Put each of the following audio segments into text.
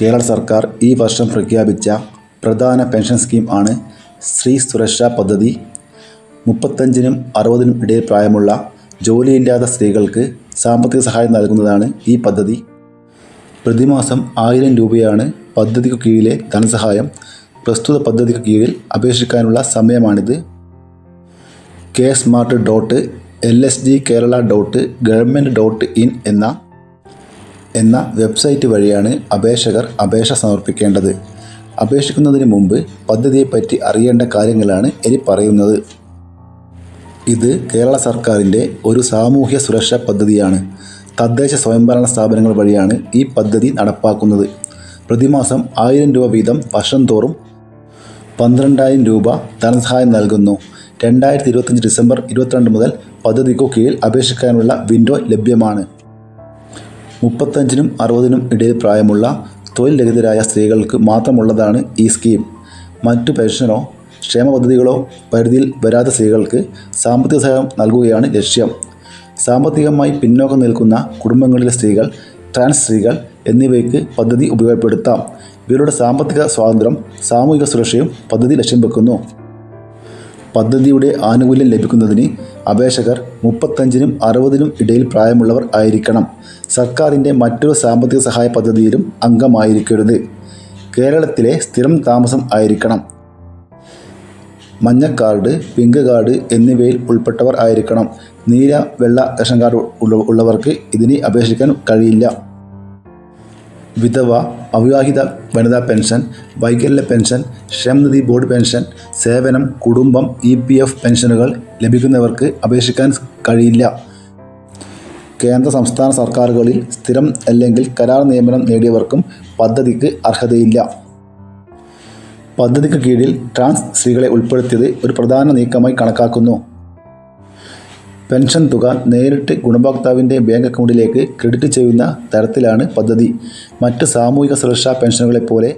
കേരള സർക്കാർ ഈ വർഷം പ്രഖ്യാപിച്ച പ്രധാന പെൻഷൻ സ്കീം ആണ് സ്ത്രീ സുരക്ഷാ പദ്ധതി. 35-നും 60-നും ഇടയിൽ പ്രായമുള്ള ജോലിയില്ലാത്ത സ്ത്രീകൾക്ക് സാമ്പത്തിക സഹായം നൽകുന്നതാണ് ഈ പദ്ധതി. പ്രതിമാസം 1000 രൂപയാണ് പദ്ധതിക്കു കീഴിലെ ധനസഹായം. പ്രസ്തുത പദ്ധതിക്ക് കീഴിൽ അപേക്ഷിക്കാനുള്ള സമയമാണിത്. ksmart.lsgkerala.government.in എന്ന വെബ്സൈറ്റ് വഴിയാണ് അപേക്ഷകർ അപേക്ഷ സമർപ്പിക്കേണ്ടത്. അപേക്ഷിക്കുന്നതിന് മുമ്പ് പദ്ധതിയെപ്പറ്റി അറിയേണ്ട കാര്യങ്ങളാണ് ഇനി പറയുന്നത്. ഇത് കേരള സർക്കാരിൻ്റെ ഒരു സാമൂഹ്യ സുരക്ഷാ പദ്ധതിയാണ്. തദ്ദേശ സ്വയംഭരണ സ്ഥാപനങ്ങൾ വഴിയാണ് ഈ പദ്ധതി നടപ്പാക്കുന്നത്. പ്രതിമാസം 1000 രൂപ വീതം വർഷം തോറും 12,000 രൂപ ധനസഹായം നൽകുന്നു. 2025 ഡിസംബർ 22 മുതൽ പദ്ധതിക്കു കീഴിൽ അപേക്ഷിക്കാനുള്ള വിൻഡോ ലഭ്യമാണ്. 35-നും 60-നും ഇടയിൽ പ്രായമുള്ള തൊഴിൽ രഹിതരായ സ്ത്രീകൾക്ക് മാത്രമുള്ളതാണ് ഈ സ്കീം. മറ്റു പെൻഷനോ ക്ഷേമ പദ്ധതികളോ പരിധിയിൽ വരാത്ത സ്ത്രീകൾക്ക് സാമ്പത്തിക സഹായം നൽകുകയാണ് ലക്ഷ്യം. സാമ്പത്തികമായി പിന്നോക്കം നിൽക്കുന്ന കുടുംബങ്ങളിലെ സ്ത്രീകൾ, ട്രാൻസ് സ്ത്രീകൾ എന്നിവയ്ക്ക് പദ്ധതി ഉപയോഗപ്പെടുത്താം. ഇവരുടെ സാമ്പത്തിക സ്വാതന്ത്ര്യം, സാമൂഹിക സുരക്ഷയും പദ്ധതി ലക്ഷ്യം വെക്കുന്നു. പദ്ധതിയുടെ ആനുകൂല്യം ലഭിക്കുന്നതിന് അപേക്ഷകർ 35-നും 60-നും ഇടയിൽ പ്രായമുള്ളവർ ആയിരിക്കണം. സർക്കാരിൻ്റെ മറ്റൊരു സാമ്പത്തിക സഹായ പദ്ധതിയിലും അംഗമായിരിക്കരുത്. കേരളത്തിലെ സ്ഥിരം താമസം ആയിരിക്കണം. മഞ്ഞ കാർഡ്, പിങ്ക് കാർഡ് എന്നിവയിൽ ഉൾപ്പെട്ടവർ ആയിരിക്കണം. നീല, വെള്ള റേഷൻ കാർഡ് ഉള്ളവർക്ക് ഇതിന് അപേക്ഷിക്കാൻ കഴിയില്ല. വിധവ, അവിവാഹിത വനിതാ പെൻഷൻ, വൈകല്യ പെൻഷൻ, ക്ഷേമനിധി ബോർഡ് പെൻഷൻ, സേവനം, കുടുംബം, EPF പെൻഷനുകൾ ലഭിക്കുന്നവർക്ക് അപേക്ഷിക്കാൻ കഴിയില്ല. കേന്ദ്ര സംസ്ഥാന സർക്കാരുകളിൽ സ്ഥിരം അല്ലെങ്കിൽ കരാർ നിയമനം നേടിയവർക്കും പദ്ധതിക്ക് അർഹതയില്ല. പദ്ധതിക്ക് കീഴിൽ ട്രാൻസ് സ്ത്രീകളെ ഉൾപ്പെടുത്തിയത് ഒരു പ്രധാന നീക്കമായി കണക്കാക്കുന്നു. പെൻഷൻ തുക നേരിട്ട് ഗുണഭോക്താവിൻ്റെ ബാങ്ക് അക്കൗണ്ടിലേക്ക് ക്രെഡിറ്റ് ചെയ്യുന്ന തരത്തിലാണ് പദ്ധതി. മറ്റ് സാമൂഹിക സുരക്ഷാ പെൻഷനുകളെപ്പോലെ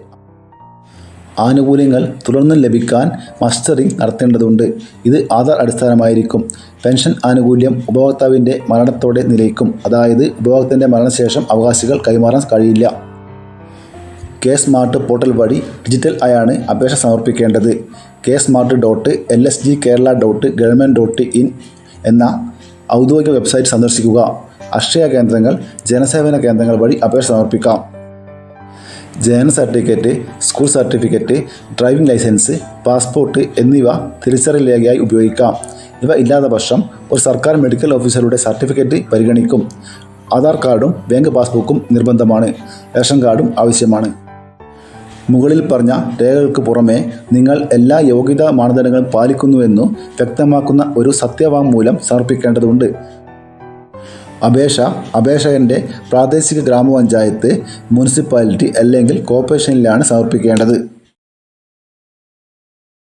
ആനുകൂല്യങ്ങൾ തുടർന്നും ലഭിക്കാൻ മസ്റ്ററിംഗ് നടത്തേണ്ടതുണ്ട്. ഇത് ആധാർ അടിസ്ഥാനമായിരിക്കും. പെൻഷൻ ആനുകൂല്യം ഉപഭോക്താവിൻ്റെ മരണത്തോടെ നിലയ്ക്കും. അതായത് ഉപഭോക്താവിൻ്റെ മരണശേഷം അവകാശികൾ കൈമാറാൻ കഴിയില്ല. ksmart പോർട്ടൽ വഴി ഡിജിറ്റൽ ആയാണ് അപേക്ഷ സമർപ്പിക്കേണ്ടത്. ksmart.lsgkerala.government.in എന്ന ഔദ്യോഗിക വെബ്സൈറ്റ് സന്ദർശിക്കുക. അക്ഷയ കേന്ദ്രങ്ങൾ, ജനസേവന കേന്ദ്രങ്ങൾ വഴി അപേക്ഷ സമർപ്പിക്കാം. ജനന certificate, school certificate, driving licence, passport എന്നിവ തിരിച്ചറിയൽ രേഖയായി ഉപയോഗിക്കാം. ഇവ ഇല്ലാത്ത പക്ഷം ഒരു സർക്കാർ മെഡിക്കൽ ഓഫീസറുടെ സർട്ടിഫിക്കറ്റ് പരിഗണിക്കും. ആധാർ കാർഡും ബാങ്ക് പാസ്ബുക്കും നിർബന്ധമാണ്. റേഷൻ കാർഡും ആവശ്യമാണ്. മുകളിൽ പറഞ്ഞ രേഖകൾക്ക് പുറമെ നിങ്ങൾ എല്ലാ യോഗ്യതാ മാനദണ്ഡങ്ങളും പാലിക്കുന്നുവെന്നു വ്യക്തമാക്കുന്ന ഒരു സത്യവാങ്മൂലം സമർപ്പിക്കേണ്ടതുണ്ട്. അപേക്ഷകൻ്റെ പ്രാദേശിക ഗ്രാമപഞ്ചായത്ത്, മുനിസിപ്പാലിറ്റി അല്ലെങ്കിൽ കോർപ്പറേഷനിലാണ് സമർപ്പിക്കേണ്ടത്.